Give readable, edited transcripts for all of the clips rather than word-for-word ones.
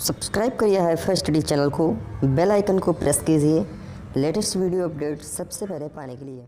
Subscribe करिए hi-fi study channel को, bell icon को प्रेस कीजिए लेटेस्ट वीडियो अपडेट सबसे पहले पाने के लिए।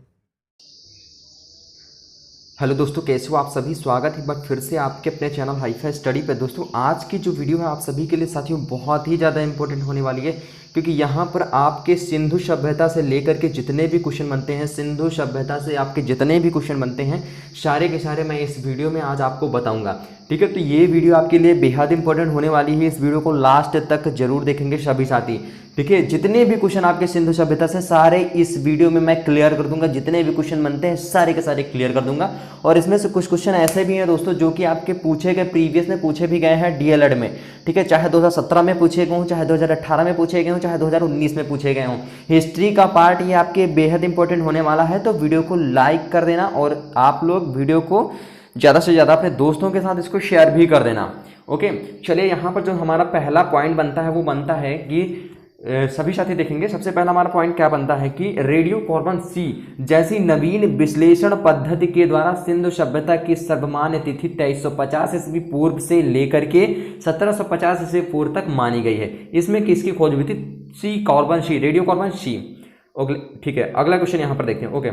हेलो दोस्तों, कैसे हो आप सभी। स्वागत है एक बार फिर से आपके अपने चैनल हाईफाई स्टडी पे। दोस्तों आज की जो वीडियो है आप सभी के लिए साथियों बहुत ही ज़्यादा इंपॉर्टेंट होने वाली है, क्योंकि यहाँ पर आपके सिंधु सभ्यता से लेकर के जितने भी क्वेश्चन बनते हैं, सिंधु सभ्यता से आपके जितने भी क्वेश्चन बनते हैं, सारे के सारे मैं इस वीडियो में आज आपको बताऊंगा। ठीक है, तो ये वीडियो आपके लिए बेहद इंपॉर्टेंट होने वाली है। इस वीडियो को लास्ट तक जरूर देखेंगे सभी साथी। ठीक है, जितने भी क्वेश्चन आपके सिंधु सभ्यता से सारे इस वीडियो में मैं क्लियर कर दूंगा। जितने भी क्वेश्चन बनते हैं सारे के सारे क्लियर कर दूंगा। और इसमें से कुछ क्वेश्चन ऐसे भी हैं दोस्तों जो कि आपके पूछे गए, प्रीवियस में पूछे भी गए हैं डीएलएड में। ठीक है, चाहे 2017 में पूछे गए हों, चाहे 2018 में पूछे गए हों, चाहे 2019 में पूछे गए हों। हिस्ट्री का पार्ट ये आपके बेहद इंपॉर्टेंट होने वाला है, तो वीडियो को लाइक कर देना और आप लोग वीडियो को ज़्यादा से ज़्यादा अपने दोस्तों के साथ इसको शेयर भी कर देना। ओके, चलिए यहाँ पर जो हमारा पहला पॉइंट बनता है वो बनता है कि सभी साथी देखेंगे। सबसे पहला हमारा पॉइंट क्या बनता है कि रेडियो कार्बन सी जैसी नवीन विश्लेषण पद्धति के द्वारा सिंधु सभ्यता की सर्वमान्य तिथि 2350 ईस्वी पूर्व से लेकर के 1750 ईस्वी पूर्व तक मानी गई है। इसमें किसकी खोज हुई थी? C carbon C, radio carbon C. Okay ठीक है, अगला क्वेश्चन यहाँ पर देखते हैं। ओके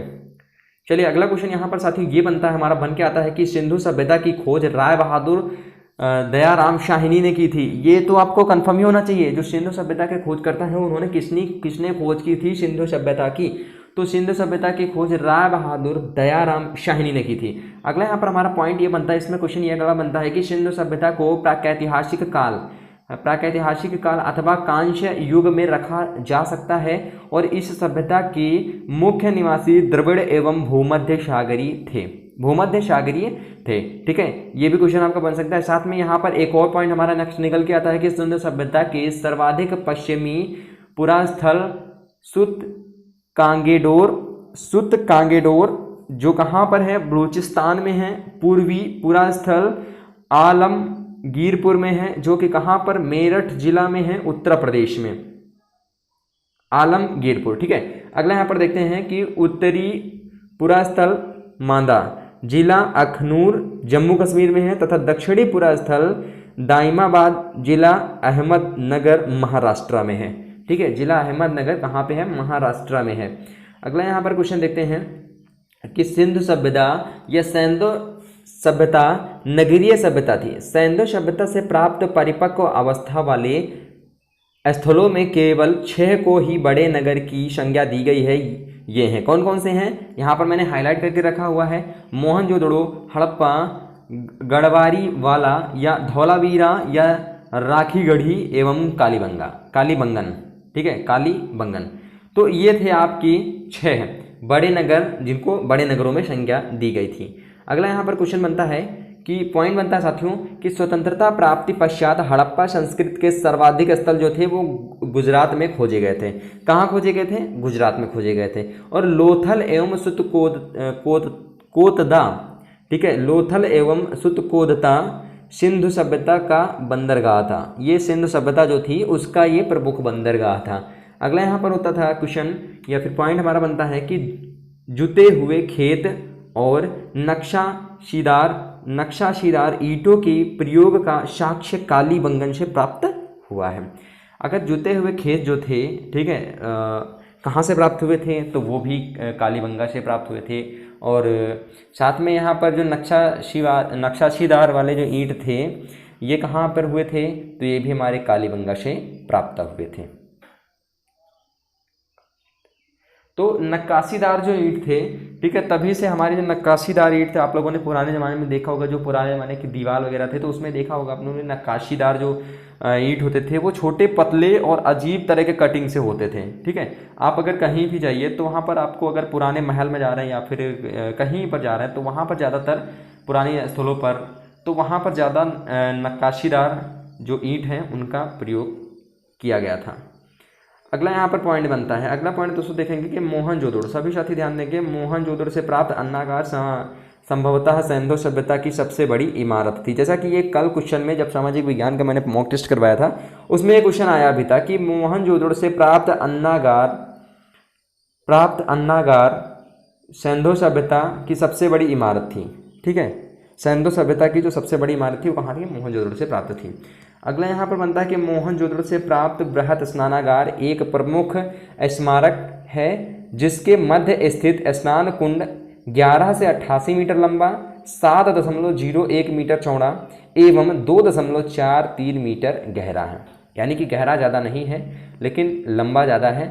चलिए अगला क्वेश्चन यहाँ पर साथी ये बनता है, हमारा बन के आता है कि सिंधु सभ्यता की खोज राय बहादुर दयाराम शाहिनी ने की थी। ये तो आपको कंफर्म ही होना चाहिए। जो सिंधु सभ्यता के खोज करता है उन्होंने किसने खोज की थी सिंधु सभ्यता की? तो सिंधु सभ्यता की खोज राय बहादुर दयाराम शाहिनी ने की थी। अगला यहाँ पर हमारा पॉइंट ये बनता है, इसमें क्वेश्चन ये अगला बनता है कि सिंधु सभ्यता को प्रागैतिहासिक काल अथवा कांस्य युग में रखा जा सकता है और इस सभ्यता की मुख्य निवासी द्रविड़ एवं भूमध्य सागरीय थे। ठीक है, ये भी क्वेश्चन आपका बन सकता है। साथ में यहाँ पर एक और पॉइंट हमारा नेक्स्ट निकल के आता है कि सिंधु सभ्यता के सर्वाधिक पश्चिमी पुरास्थल सुत कांगेडोर जो कहाँ पर है? बलूचिस्तान में है। पूर्वी पुरास्थल आलमगीरपुर में है, जो कि कहाँ पर? मेरठ जिला में है, उत्तर प्रदेश में, आलमगीरपुर। ठीक है, अगला यहाँ पर देखते हैं कि उत्तरी पुरास्थल मांदा जिला अखनूर जम्मू कश्मीर में है तथा दक्षिणी पुरास्थल दाइमाबाद जिला अहमदनगर महाराष्ट्र में है। ठीक है, जिला अहमदनगर कहाँ पे है? महाराष्ट्र में है। अगला यहाँ पर क्वेश्चन देखते हैं कि सिंधु सभ्यता या सैंधो सभ्यता नगरीय सभ्यता थी। सैंधो सभ्यता से प्राप्त परिपक्व अवस्था वाले स्थलों में केवल 6 को ही बड़े नगर की संज्ञा दी गई है। ये हैं, कौन कौन से हैं? यहाँ पर मैंने हाईलाइट करके रखा हुआ है। मोहनजोदड़ो, हड़प्पा, गढ़वारी वाला या धौलावीरा या राखीगढ़ी एवं कालीबंगन। ठीक है, कालीबंगन। तो ये थे आपकी 6 बड़े नगर जिनको बड़े नगरों में संज्ञा दी गई थी। अगला यहाँ पर क्वेश्चन बनता है कि पॉइंट बनता है साथियों कि स्वतंत्रता प्राप्ति पश्चात हड़प्पा संस्कृत के सर्वाधिक स्थल जो थे वो गुजरात में खोजे गए थे। कहाँ खोजे गए थे? गुजरात में खोजे गए थे। और लोथल एवं सुतकोतदा, ठीक है, लोथल एवं सुतकोदता सिंधु सभ्यता का बंदरगाह था। ये सिंधु सभ्यता जो थी उसका ये प्रमुख बंदरगाह था। अगला यहाँ पर होता था क्वेश्चन या फिर पॉइंट हमारा बनता है कि जुते हुए खेत और नक्शाशीदार ईंटों के प्रयोग का साक्ष्य कालीबंगन से प्राप्त हुआ है। अगर जुते हुए खेत जो थे, ठीक है, कहाँ से प्राप्त हुए थे? तो वो भी कालीबंगा से प्राप्त हुए थे। और साथ में यहाँ पर जो नक्शाशीदार वाले जो ईंट थे ये कहाँ पर हुए थे? तो ये भी हमारे कालीबंगा से प्राप्त हुए थे। तो नक्काशीदार जो ईंट थे, ठीक है, तभी से हमारे जो नक्काशीदार ईंट थे, आप लोगों ने पुराने ज़माने में देखा होगा, जो पुराने ज़माने की दीवार वगैरह थे तो उसमें देखा होगा आप लोगों ने नक्काशीदार जो ईंट होते थे वो छोटे पतले और अजीब तरह के कटिंग से होते थे। ठीक है, आप अगर कहीं भी जाइए तो वहाँ पर आपको, अगर पुराने महल में जा रहे हैं या फिर कहीं पर जा रहे हैं तो वहाँ पर ज़्यादातर पुराने स्थलों पर तो वहाँ पर ज़्यादा नक्काशीदार जो ईंट हैं उनका प्रयोग किया गया था। अगला यहाँ पर पॉइंट बनता है। अगला पॉइंट दोस्तों देखेंगे कि मोहनजोदड़ो, सभी साथी ध्यान देंगे, मोहनजोदड़ो से प्राप्त अन्नागार संभवतः सिंधु सभ्यता की सबसे बड़ी इमारत थी। जैसा कि ये कल क्वेश्चन में जब सामाजिक विज्ञान का मैंने मॉक टेस्ट करवाया था उसमें ये क्वेश्चन आया भी था कि मोहनजोदड़ो से प्राप्त अन्नागार सिंधु सभ्यता की सबसे बड़ी इमारत थी। ठीक है, सिंधु सभ्यता की जो सबसे बड़ी इमारत थी वो कहाँ थी? मोहनजोदड़ो से प्राप्त थी। अगला यहाँ पर बनता है कि मोहनजोदड़ो से प्राप्त बृहत स्नानागार एक प्रमुख स्मारक है जिसके मध्य स्थित स्नान कुंड 11 से 88 मीटर लंबा, 7.01 मीटर चौड़ा एवं 2.43 मीटर गहरा है। यानी कि गहरा ज़्यादा नहीं है लेकिन लंबा ज़्यादा है,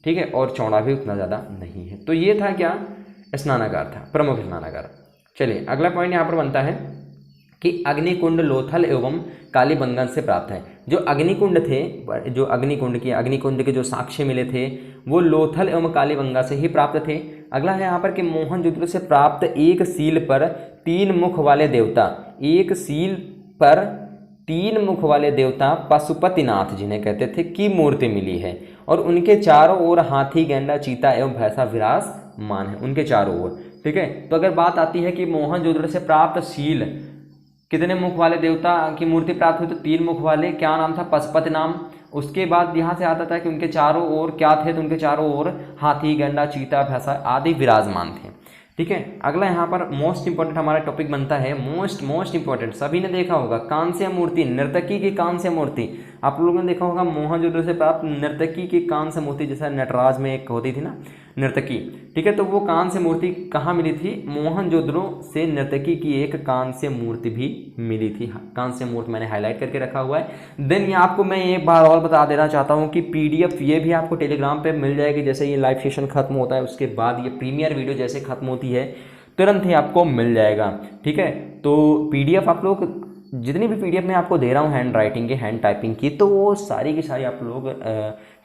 ठीक है, और चौड़ा भी उतना ज़्यादा नहीं है। तो ये था क्या, स्नानागार था, प्रमुख स्नानागार। चलिए अगला पॉइंट यहाँ पर बनता है कि अग्निकुंड लोथल एवं कालीबंगन से प्राप्त है। जो अग्निकुंड थे, जो अग्निकुंड के जो साक्ष्य मिले थे वो लोथल एवं कालीबंगा से ही प्राप्त थे। अगला है यहाँ पर कि मोहनजोदड़ो से प्राप्त एक सील पर 3 मुख वाले देवता, एक सील पर 3 मुख वाले देवता पशुपतिनाथ जिन्हें कहते थे की मूर्ति मिली है और उनके चारों ओर हाथी, गैंडा, चीता एवं भैंसा विराजमान है, उनके चारों ओर। ठीक है, तो अगर बात आती है कि मोहनजोदड़ो से प्राप्त शील कितने मुख वाले देवता की मूर्ति प्राप्त हुई, तो 3 मुख वाले, क्या नाम था, पशुपति नाम। उसके बाद यहाँ से आता था कि उनके चारों ओर क्या थे, तो उनके चारों ओर हाथी, गैंडा, चीता, भैंसा आदि विराजमान थे। ठीक है, अगला यहाँ पर मोस्ट इंपॉर्टेंट हमारा टॉपिक बनता है, मोस्ट इंपॉर्टेंट, सभी ने देखा होगा, कांस्य मूर्ति, नर्तकी की कांस्य मूर्ति। आप लोगों ने देखा होगा मोहनजोदड़ो से प्राप्त नर्तकी की कांस्य मूर्ति, जैसा नटराज में एक होती थी ना नर्तकी। ठीक है, तो वो कांस्य मूर्ति कहाँ मिली थी, मोहनजोदड़ो से नर्तकी की एक कांस्य मूर्ति भी मिली थी। कांस्य मूर्ति मैंने हाईलाइट करके रखा हुआ है। देन ये आपको मैं एक बार और बता देना चाहता हूँ कि PDF ये भी आपको टेलीग्राम पे मिल जाएगी। जैसे ये लाइव सेशन खत्म होता है उसके बाद ये प्रीमियर वीडियो जैसे खत्म होती है तुरंत ही आपको मिल जाएगा। ठीक है, तो PDF आप लोग जितनी भी PDF मैं आपको दे रहा हूँ हैंड राइटिंग की, हैंड टाइपिंग की, तो वो सारी की सारी आप लोग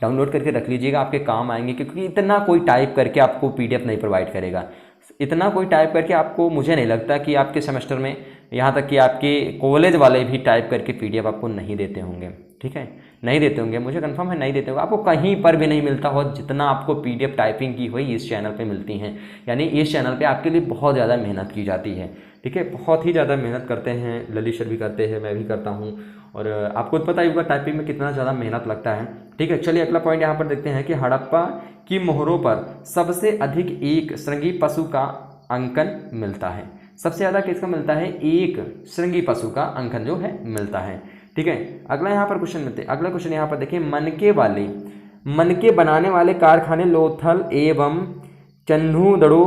डाउनलोड करके रख लीजिएगा, आपके काम आएंगे। क्योंकि इतना कोई टाइप करके आपको PDF नहीं प्रोवाइड करेगा, इतना कोई टाइप करके आपको, मुझे नहीं लगता कि आपके सेमेस्टर में, यहाँ तक कि आपके कॉलेज वाले भी टाइप करके PDF आपको नहीं देते होंगे। ठीक है, नहीं देते होंगे, मुझे कंफर्म है नहीं देते होंगे, आपको कहीं पर भी नहीं मिलता हो जितना आपको PDF टाइपिंग की हुई इस चैनल पे मिलती हैं। यानी इस चैनल पे आपके लिए बहुत ज़्यादा मेहनत की जाती है। ठीक है, बहुत ही ज़्यादा मेहनत करते हैं, ललित सर भी करते हैं, मैं भी करता हूँ, और आपको पता ही होगा टाइपिंग में कितना ज़्यादा मेहनत लगता है। ठीक है, चलिए अगला पॉइंट यहाँ पर देखते हैं कि हड़प्पा की मोहरों पर सबसे अधिक एक श्रृंगी पशु का अंकन मिलता है। सबसे ज़्यादा किसका मिलता है, एक श्रृंगी पशु का अंकन जो है मिलता है। ठीक है, अगला यहाँ पर क्वेश्चन मिलते हैं। अगला क्वेश्चन यहाँ पर देखिए, मनके बनाने वाले कारखाने लोथल एवं चन्हूदड़ो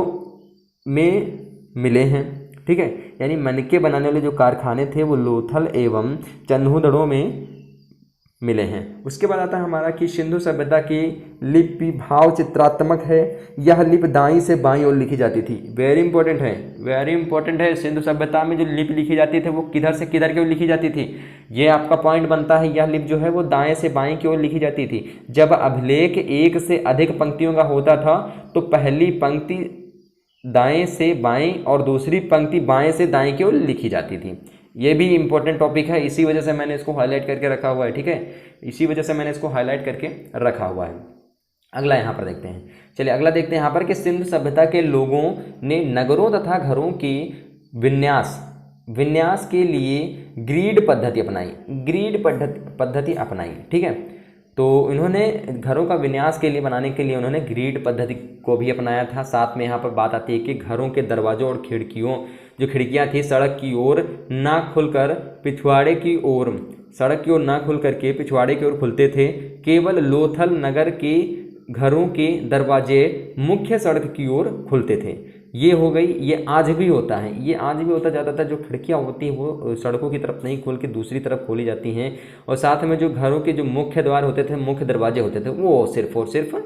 में मिले हैं। ठीक है, यानी मनके बनाने वाले जो कारखाने थे वो लोथल एवं चन्हूदड़ो में मिले हैं। उसके बाद आता है हमारा कि सिंधु सभ्यता की लिपि भाव चित्रात्मक है। यह लिपि दाईं से बाईं ओर लिखी जाती थी। वेरी इंपॉर्टेंट है, वेरी इंपॉर्टेंट है। सिंधु सभ्यता में जो लिपि लिखी जाती थी वो किधर से किधर की ओर लिखी जाती थी, ये आपका पॉइंट बनता है। यह लिपि जो है वो दाएं से बाईं की ओर लिखी जाती थी। जब अभिलेख एक से अधिक पंक्तियों का होता था तो पहली पंक्ति दाएं से बाएं और दूसरी पंक्ति बाएं से दाएं की ओर लिखी जाती थी। ये भी इंपॉर्टेंट टॉपिक है, इसी वजह से मैंने इसको हाईलाइट करके रखा हुआ है। ठीक है, इसी वजह से मैंने इसको हाईलाइट करके रखा हुआ है। अगला यहाँ पर देखते हैं, चलिए अगला देखते हैं यहाँ पर कि सिंधु सभ्यता के लोगों ने नगरों तथा घरों की विन्यास के लिए ग्रीड पद्धति अपनाई। ठीक है, तो इन्होंने घरों का विन्यास के लिए बनाने के लिए उन्होंने ग्रीड पद्धति को भी अपनाया था। साथ में यहाँ पर बात आती है कि घरों के दरवाजों और खिड़कियों, जो खिड़कियाँ थी सड़क की ओर ना खुलकर पिछवाड़े की ओर, सड़क की ओर ना खुल करके पिछवाड़े की ओर खुलते थे। केवल लोथल नगर के घरों के दरवाजे मुख्य सड़क की ओर खुलते थे। ये हो गई, ये आज भी होता है, ये आज भी होता। ज़्यादातर जो खिड़कियाँ होती हैं वो सड़कों की तरफ नहीं खोल के दूसरी तरफ खोली जाती हैं, और साथ में जो घरों के जो मुख्य द्वार होते थे, मुख्य दरवाजे होते थे, वो सिर्फ और सिर्फ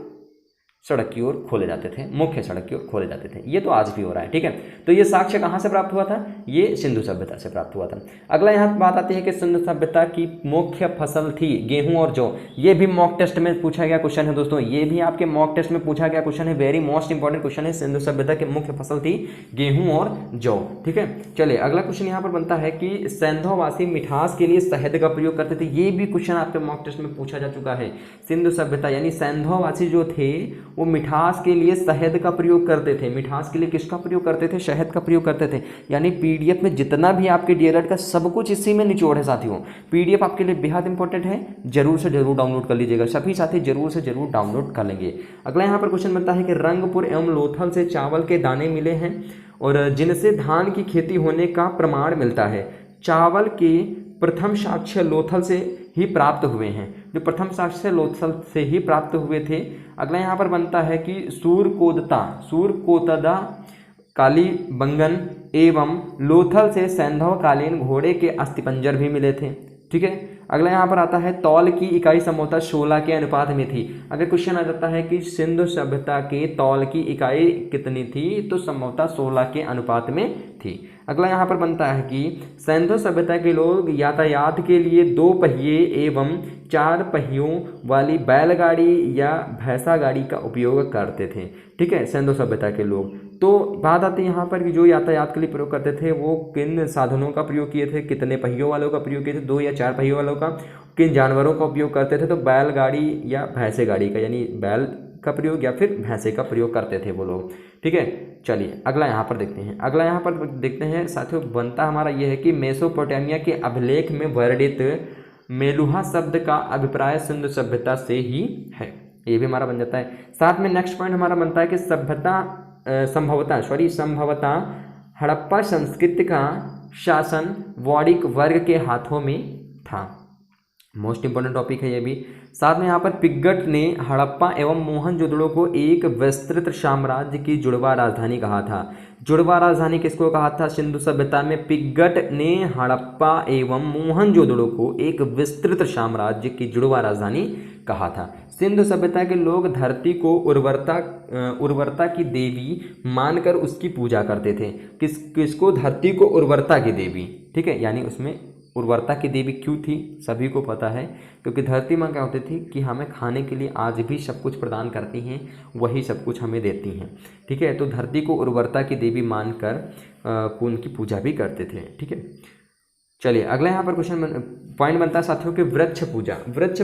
सड़क की ओर खोले जाते थे, मुख्य सड़क की ओर खोले जाते थे। ये तो आज भी हो रहा है। ठीक है, तो ये साक्ष्य कहाँ से प्राप्त हुआ था, ये सिंधु सभ्यता से प्राप्त हुआ था। अगला यहाँ बात आती है कि सिंधु सभ्यता की मुख्य फसल थी गेहूं और जौ। ये भी मॉक टेस्ट में पूछा गया क्वेश्चन है दोस्तों, ये भी आपके मॉक टेस्ट में पूछा गया क्वेश्चन है। वेरी मोस्ट इंपॉर्टेंट क्वेश्चन है। सिंधु सभ्यता की मुख्य फसल थी गेहूं और जौ। ठीक है, चलिए अगला क्वेश्चन यहाँ पर बनता है कि सैंधववासी मिठास के लिए शहद का प्रयोग करते थे। ये भी क्वेश्चन आपके मॉक टेस्ट में पूछा जा चुका है। सिंधु सभ्यता यानी सैंधववासी जो थे वो मिठास के लिए शहद का प्रयोग करते थे। मिठास के लिए किसका प्रयोग करते थे, शहद का प्रयोग करते थे। यानी PDF में जितना भी आपके DLED का सब कुछ इसी में निचोड़ है साथियों। PDF आपके लिए बेहद इंपॉर्टेंट है, जरूर से जरूर डाउनलोड कर लीजिएगा। सभी साथी जरूर से जरूर डाउनलोड कर लेंगे। अगला यहाँ पर क्वेश्चन बनता है कि रंगपुर एवं लोथल से चावल के दाने मिले हैं और जिनसे धान की खेती होने का प्रमाण मिलता है। चावल के प्रथम साक्ष्य लोथल से ही प्राप्त हुए हैं, जो प्रथम साक्ष्य लोथल से ही प्राप्त हुए थे। अगला यहाँ पर बनता है कि सूरकोतदा कालीबंगन एवं लोथल से सैंधवकालीन घोड़े के अस्थिपंजर भी मिले थे। ठीक है, अगला यहाँ पर आता है तौल की इकाई संभवतः 16 के अनुपात में थी। अगर क्वेश्चन आ जाता है कि सिंधु सभ्यता के तौल की इकाई कितनी थी, तो संभवतः 16 के अनुपात में थी। अगला यहाँ पर बनता है कि सिंधु सभ्यता के लोग यातायात के लिए 2 पहिए एवं 4 पहियों वाली बैलगाड़ी या भैंसा गाड़ी का उपयोग करते थे। ठीक है, सिंधु सभ्यता के लोग। तो बात आती है यहाँ पर कि जो यातायात के लिए प्रयोग करते थे वो किन साधनों का प्रयोग किए थे, कितने पहियों वालों का प्रयोग किए थे, 2 या 4 पहियों वालों का, किन जानवरों का उपयोग करते थे, तो बैलगाड़ी या भैंसे गाड़ी का, यानी बैल का प्रयोग या फिर भैंसे का प्रयोग करते थे वो लोग। ठीक है, चलिए अगला यहाँ पर देखते हैं। अगला यहाँ पर देखते हैं साथियों, बनता हमारा यह है कि मेसोपोटामिया के अभिलेख में वर्णित मेलुहा शब्द का अभिप्राय सिंधु सभ्यता से ही है, ये भी हमारा बन जाता है। साथ में नेक्स्ट पॉइंट हमारा बनता है कि संभवतः हड़प्पा संस्कृति का शासन वॉडिक वर्ग के हाथों में था। मोस्ट इंपोर्टेंट टॉपिक है ये भी। साथ में यहाँ पर पिग्गट ने हड़प्पा एवं मोहनजोदड़ो को एक विस्तृत साम्राज्य की जुड़वा राजधानी कहा था। जुड़वा राजधानी किसको कहा था सिंधु सभ्यता में? पिग्गट ने हड़प्पा एवं मोहनजोदड़ो को एक विस्तृत साम्राज्य की जुड़वा राजधानी कहा था। सिंधु सभ्यता के लोग धरती को उर्वरता की देवी मानकर उसकी पूजा करते थे। किसको? धरती को उर्वरता की देवी। ठीक है, यानी उसमें उर्वरता की देवी क्यों थी सभी को पता है, क्योंकि धरती माँ क्या होती थी कि हमें खाने के लिए आज भी सब कुछ प्रदान करती हैं, वही सब कुछ हमें देती हैं। ठीक है, तो धरती को उर्वरता की देवी मानकर उनकी पूजा भी करते थे। ठीक है, चलिए अगला यहाँ पर क्वेश्चन पॉइंट बनता है साथियों कि वृक्ष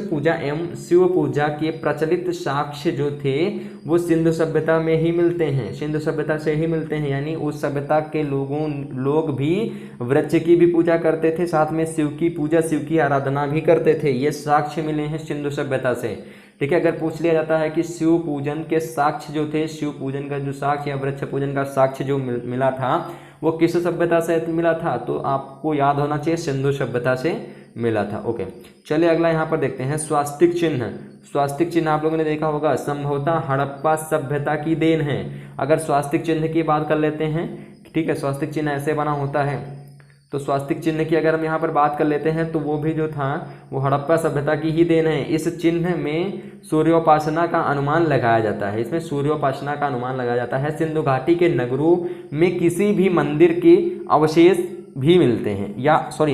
पूजा एवं शिव पूजा के प्रचलित साक्ष्य जो थे वो सिंधु सभ्यता में ही मिलते हैं, सिंधु सभ्यता से ही मिलते हैं। यानी उस सभ्यता के लोग भी वृक्ष की भी पूजा करते थे, साथ में शिव की पूजा, शिव की आराधना भी करते थे। ये साक्ष्य मिले हैं सिंधु सभ्यता से। ठीक है, अगर पूछ लिया जाता है कि शिव पूजन के साक्ष्य जो थे, शिव पूजन का जो साक्ष्य या वृक्ष पूजन का साक्ष्य जो मिला था वो किस सभ्यता से मिला था, तो आपको याद होना चाहिए सिंधु सभ्यता से मिला था। ओके, चलिए अगला यहाँ पर देखते हैं स्वास्तिक चिन्ह आप लोगों ने देखा होगा, संभवतः हड़प्पा सभ्यता की देन है। अगर स्वास्तिक चिन्ह की बात कर लेते हैं, ठीक है, स्वास्तिक चिन्ह ऐसे बना होता है, तो स्वास्तिक चिन्ह की अगर हम यहाँ पर बात कर लेते हैं तो वो भी जो था वो हड़प्पा सभ्यता की ही देन है। इस चिन्ह में सूर्योपासना का अनुमान लगाया जाता है, इसमें सूर्योपासना का अनुमान लगाया जाता है। सिंधु घाटी के नगरों में किसी भी मंदिर के अवशेष भी मिलते हैं,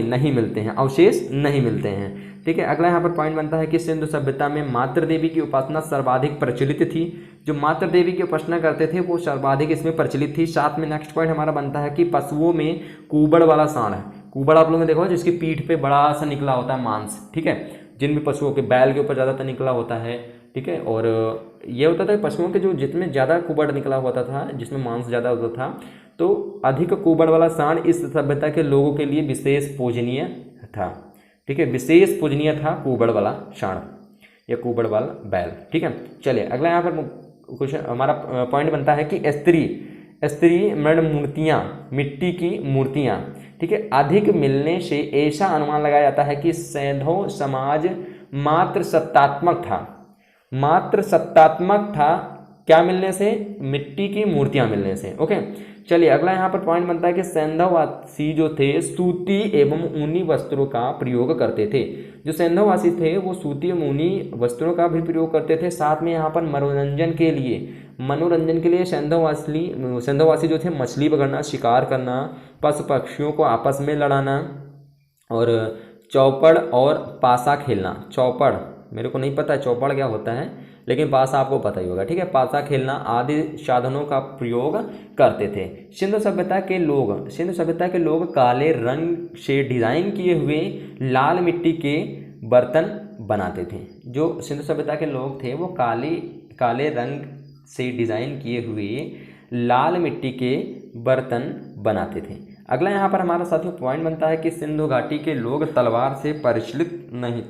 नहीं मिलते हैं, अवशेष नहीं मिलते हैं। ठीक है, अगला यहाँ पर पॉइंट बनता है कि सिंधु सभ्यता में मातृ देवी की उपासना सर्वाधिक प्रचलित थी। जो मातृ देवी की उपासना करते थे वो सर्वाधिक इसमें प्रचलित थी। साथ में नेक्स्ट पॉइंट हमारा बनता है कि पशुओं में कुबड़ वाला सांड है। कुबड़ आप लोगों ने देखा हो जिसकी पीठ पे बड़ा सा निकला होता है मांस। ठीक है, जिन भी पशुओं के बैल के ऊपर ज़्यादातर निकला होता है। ठीक है, और ये होता था पशुओं के जो जितने ज़्यादा कुबड़ निकला होता था, जिसमें मांस ज़्यादा होता था, तो अधिक कुबड़ वाला सांड इस सभ्यता के लोगों के लिए विशेष पूजनीय था। ठीक है, विशेष पूजनीय था कुबड़ वाला सांड या कुबड़ वाला बैल। ठीक है, चलिए अगला यहाँ पर क्वेश्चन हमारा पॉइंट बनता है कि स्त्री मृण मूर्तियाँ, मिट्टी की मूर्तियाँ, ठीक है, अधिक मिलने से ऐसा अनुमान लगाया जाता है कि सैंधव समाज मात्र सत्तात्मक था। क्या मिलने से? मिट्टी की मूर्तियाँ मिलने से। ओके, चलिए अगला यहाँ पर पॉइंट बनता है कि सैंधववासी जो थे सूती एवं ऊनी वस्त्रों का प्रयोग करते थे। जो सैंधववासी थे वो सूती एवं ऊनी वस्त्रों का भी प्रयोग करते थे। साथ में यहाँ पर मनोरंजन के लिए सैंधववासी जो थे मछली पकड़ना, शिकार करना, पशु पक्षियों को आपस में लड़ाना और चौपड़ और पासा खेलना। चौपड़ मेरे को नहीं पता है चौपड़ क्या होता है, लेकिन पासा आपको पता ही होगा। ठीक है, पासा खेलना आदि साधनों का प्रयोग करते थे। सिंधु सभ्यता के लोग काले रंग से डिजाइन किए हुए लाल मिट्टी के बर्तन बनाते थे। जो सिंधु सभ्यता के लोग थे वो काले रंग से डिजाइन किए हुए लाल मिट्टी के बर्तन बनाते थे। अगला यहाँ पर हमारा साथियों पॉइंट बनता है कि सिंधु घाटी के लोग तलवार से परिचित नहीं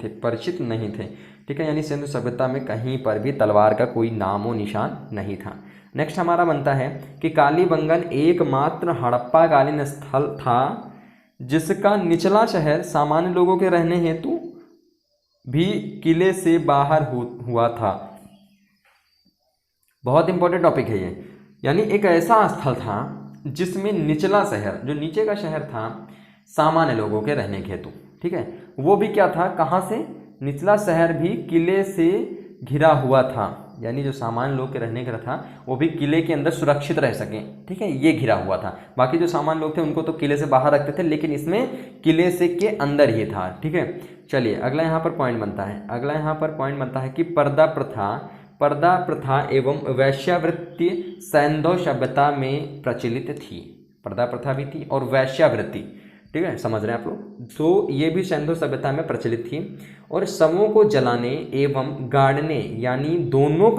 थे। ठीक है, यानी सिंधु सभ्यता में कहीं पर भी तलवार का कोई नामो निशान नहीं था। नेक्स्ट हमारा बनता है कि कालीबंगन एकमात्र हड़प्पाकालीन स्थल था जिसका निचला शहर सामान्य लोगों के रहने हेतु भी किले से बाहर हुआ था। बहुत इंपॉर्टेंट टॉपिक है ये। यानी एक ऐसा स्थल था जिसमें निचला शहर, जो नीचे का शहर था, सामान्य लोगों के रहने के हेतु, ठीक है, वो भी क्या था, कहाँ से, निचला शहर भी किले से घिरा हुआ था। यानी जो सामान्य लोग के रहने का था वो भी किले के अंदर सुरक्षित रह सकें, ठीक है, ये घिरा हुआ था। बाकी जो सामान्य लोग थे उनको तो किले से बाहर रखते थे, लेकिन इसमें किले से के अंदर ही था, ठीक है। चलिए अगला यहाँ पर पॉइंट बनता है कि पर्दा प्रथा एवं वैश्यावृत्ति सैंधव सभ्यता में प्रचलित थी। पर्दा प्रथा भी थी और वैश्यावृत्ति, ठीक है, समझ रहे हैं आप लोग। तो ये भी सैंधव सभ्यता में प्रचलित थी। और शवों को जलाने एवं गाड़ने, यानी दोनों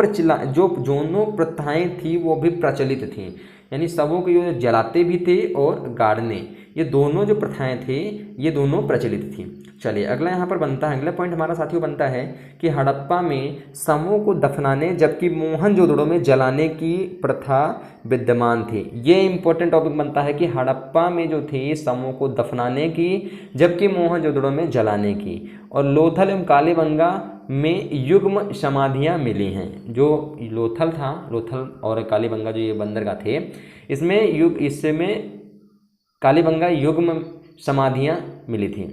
प्रथाएं थी वो भी प्रचलित थी। यानी शवों को जो जलाते भी थे और गाड़ने, ये दोनों जो प्रथाएं थे ये दोनों प्रचलित थी। चलिए अगला यहाँ पर बनता है, अगला पॉइंट हमारा साथियों बनता है कि हड़प्पा में शवों को दफनाने जबकि मोहनजोदड़ो में जलाने की प्रथा विद्यमान थी। ये इंपॉर्टेंट टॉपिक बनता है कि हड़प्पा में जो थे शवों को दफनाने की जबकि मोहनजोदड़ो में जलाने की। और लोथल एवं कालीबंगा में युग्म समाधियाँ मिली हैं। जो लोथल था, लोथल और कालीबंगा जो ये बंदरगाह थे, इसमें कालीबंगा युग्म समाधियाँ मिली थी,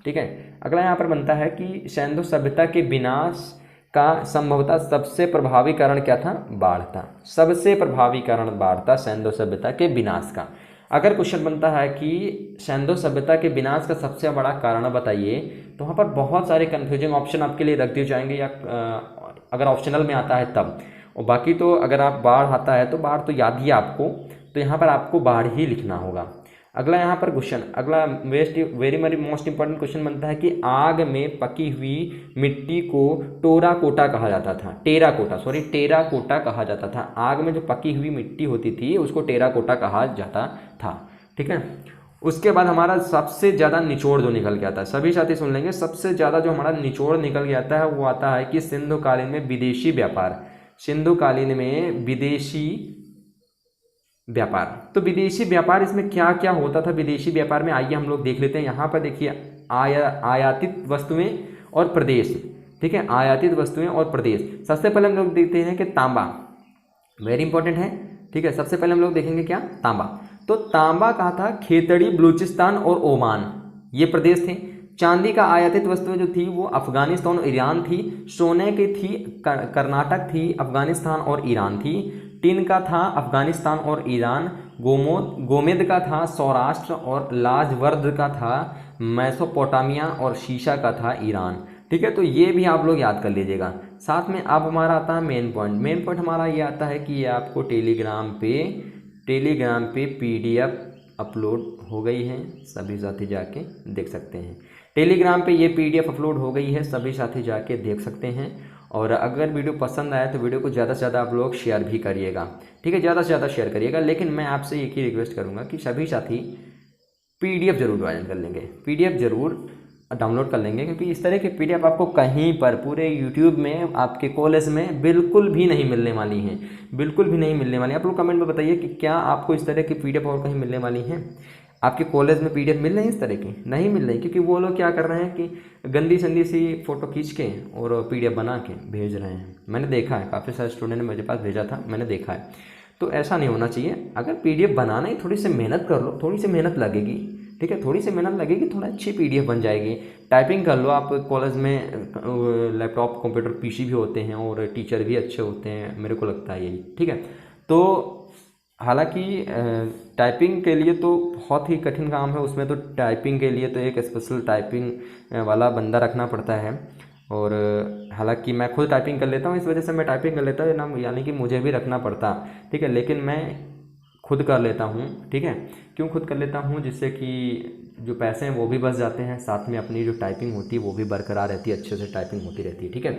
ठीक है। अगला यहाँ पर बनता है कि सैंधव सभ्यता के विनाश का संभवतः सबसे प्रभावी कारण क्या था, बाढ़ था। सबसे प्रभावी कारण बाढ़ था सैंधव सभ्यता के विनाश का। अगर क्वेश्चन बनता है कि सैंधव सभ्यता के विनाश का सबसे बड़ा कारण बताइए, तो वहाँ पर बहुत सारे कन्फ्यूजिंग ऑप्शन आपके लिए रख दिए जाएंगे, या अगर ऑप्शनल में आता है तब। और बाकी तो अगर आप बाढ़ आता है तो बाढ़ तो याद ही है आपको, तो यहाँ पर आपको बाढ़ ही लिखना होगा। अगला यहाँ पर क्वेश्चन, अगला वेरी मोस्ट इंपॉर्टेंट क्वेश्चन बनता है कि आग में पकी हुई मिट्टी को टेराकोटा कहा जाता था। टेराकोटा कहा जाता था। आग में जो पकी हुई मिट्टी होती थी उसको टेराकोटा कहा जाता था, ठीक है। उसके बाद हमारा सबसे ज़्यादा निचोड़ जो निकल के आता है, सभी साथी सुन लेंगे, सबसे ज़्यादा जो हमारा निचोड़ निकल के आता है वो आता है कि सिंधुकालीन में विदेशी व्यापार। सिंधुकालीन में विदेशी व्यापार। तो विदेशी व्यापार, इसमें क्या क्या होता था विदेशी व्यापार में, आइए हम लोग देख लेते हैं। यहाँ पर देखिए आयातित वस्तुएं और प्रदेश, ठीक है, आयातित वस्तुएं और प्रदेश। सबसे पहले हम लोग देखते हैं कि तांबा, वेरी इंपॉर्टेंट है, ठीक है। सबसे पहले हम लोग देखेंगे क्या, तांबा। तो तांबा कहा था खेतड़ी, बलूचिस्तान और ओमान, ये प्रदेश थे। चांदी का आयातित वस्तुएं जो थी वो अफगानिस्तान और ईरान थी। सोने की थी कर्नाटक थी, अफगानिस्तान और ईरान थी। टिन का था अफगानिस्तान और ईरान। गोमेद का था सौराष्ट्र और लाजवर्द का था मेसोपोटामिया और शीशा का था ईरान, ठीक है। तो ये भी आप लोग याद कर लीजिएगा। साथ में अब हमारा आता है मेन पॉइंट हमारा ये आता है कि ये आपको टेलीग्राम पे PDF अपलोड हो गई है, सभी साथी जाके देख सकते हैं। टेलीग्राम पे ये PDF अपलोड हो गई है, सभी साथी जाके देख सकते हैं। और अगर वीडियो पसंद आए तो वीडियो को ज़्यादा से ज़्यादा आप लोग शेयर भी करिएगा, ठीक है, ज़्यादा से ज़्यादा शेयर करिएगा। लेकिन मैं आपसे एक ही रिक्वेस्ट करूँगा कि सभी साथी PDF जरूर ज्वाइन कर लेंगे, PDF जरूर डाउनलोड कर लेंगे, क्योंकि इस तरह के PDF आपको कहीं पर पूरे YouTube में, आपके कॉलेज में बिल्कुल भी नहीं मिलने वाली हैं, बिल्कुल भी नहीं मिलने वाली। आप लोग कमेंट में बताइए कि क्या आपको इस तरह की PDF और कहीं मिलने वाली हैं। आपके कॉलेज में PDF मिल रही है इस तरह की? नहीं मिल रही, क्योंकि वो लोग क्या कर रहे हैं कि गंदी संदी सी फ़ोटो खींच के और PDF बना के भेज रहे हैं। मैंने देखा है, काफ़ी सारे स्टूडेंट ने मेरे पास भेजा था, मैंने देखा है। तो ऐसा नहीं होना चाहिए। अगर PDF बनाना ही, थोड़ी सी मेहनत कर लो, थोड़ी सी मेहनत लगेगी, ठीक है, थोड़ी सी मेहनत लगेगी, थोड़ा अच्छी PDF बन जाएगी। टाइपिंग कर लो आप, कॉलेज में लैपटॉप कंप्यूटर PC भी होते हैं और टीचर भी अच्छे होते हैं, मेरे को लगता है यही, ठीक है। तो हालांकि टाइपिंग के लिए तो बहुत ही कठिन काम है, उसमें तो टाइपिंग के लिए तो एक स्पेशल टाइपिंग वाला बंदा रखना पड़ता है। और हालांकि मैं खुद टाइपिंग कर लेता हूँ, इस वजह से मैं टाइपिंग कर लेता हूँ ना, यानी कि मुझे भी रखना पड़ता, ठीक है, लेकिन मैं खुद कर लेता हूँ, ठीक है। क्यों खुद कर लेता हूँ? जिससे कि जो पैसे हैं वो भी बच जाते हैं, साथ में अपनी जो टाइपिंग होती है वो भी बरकरार रहती है, अच्छे से टाइपिंग होती रहती है, ठीक है,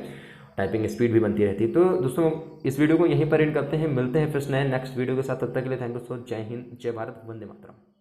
टाइपिंग स्पीड भी बनती रहती है। तो दोस्तों इस वीडियो को यहीं पर एंड करते हैं, मिलते हैं फिर नए नेक्स्ट वीडियो के साथ। तब तक के लिए थैंक यू सो, जय हिंद, जय भारत, वंदे मातरम।